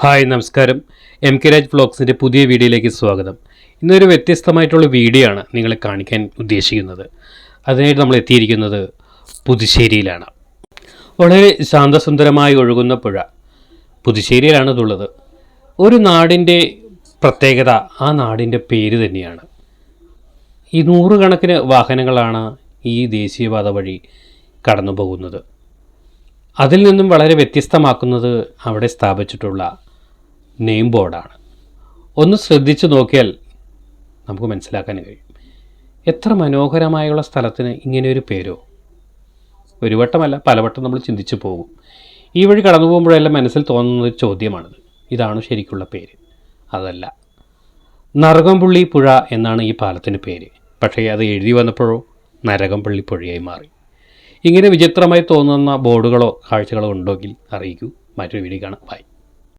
Hi നമസ്കാരം. M K Raj വ്ളോഗ്സിൻ്റെ പുതിയ വീഡിയോയിലേക്ക് സ്വാഗതം. ഇന്നൊരു വ്യത്യസ്തമായിട്ടുള്ള വീഡിയോ ആണ് നിങ്ങളെ കാണിക്കാൻ ഉദ്ദേശിക്കുന്നത്. അതിനായിട്ട് നമ്മൾ എത്തിയിരിക്കുന്നത് പുതുശ്ശേരിയിലാണ്. വളരെ ശാന്തസുന്ദരമായി ഒഴുകുന്ന പുഴ പുതുശ്ശേരിയിലാണ് ഇതുള്ളത്. ഒരു നാടിൻ്റെ പ്രത്യേകത ആ നാടിൻ്റെ പേര് തന്നെയാണ്. ഈ നൂറുകണക്കിന് വാഹനങ്ങളാണ് ഈ ദേശീയപാത വഴി കടന്നു പോകുന്നത്. അതിൽ നിന്നും വളരെ വ്യത്യസ്തമാക്കുന്നത് അവിടെ സ്ഥാപിച്ചിട്ടുള്ള നെയിം ബോർഡാണ്. ഒന്ന് ശ്രദ്ധിച്ചു നോക്കിയാൽ നമുക്ക് മനസ്സിലാക്കാൻ കഴിയും. എത്ര മനോഹരമായുള്ള സ്ഥലത്തിന് ഇങ്ങനെയൊരു പേരോ? ഒരു വട്ടമല്ല, പലവട്ടം നമ്മൾ ചിന്തിച്ചു പോകും. ഈ വഴി കടന്നു പോകുമ്പോഴെല്ലാം മനസ്സിൽ തോന്നുന്ന ഒരു ചോദ്യമാണിത്. ഇതാണോ ശരിക്കുള്ള പേര്? അതല്ല. നരകംപുള്ളി പുഴ എന്നാണ് ഈ പാലത്തിന് പേര്. പക്ഷേ അത് എഴുതി വന്നപ്പോഴോ നരകംപള്ളി പുഴയായി മാറി. ഇങ്ങനെ വിചിത്രമായി തോന്നുന്ന ബോർഡുകളോ കാഴ്ചകളോ ഉണ്ടെങ്കിൽ അറിയിക്കൂ. മറ്റൊരു വീഡിയോ കാണാം. ബൈ.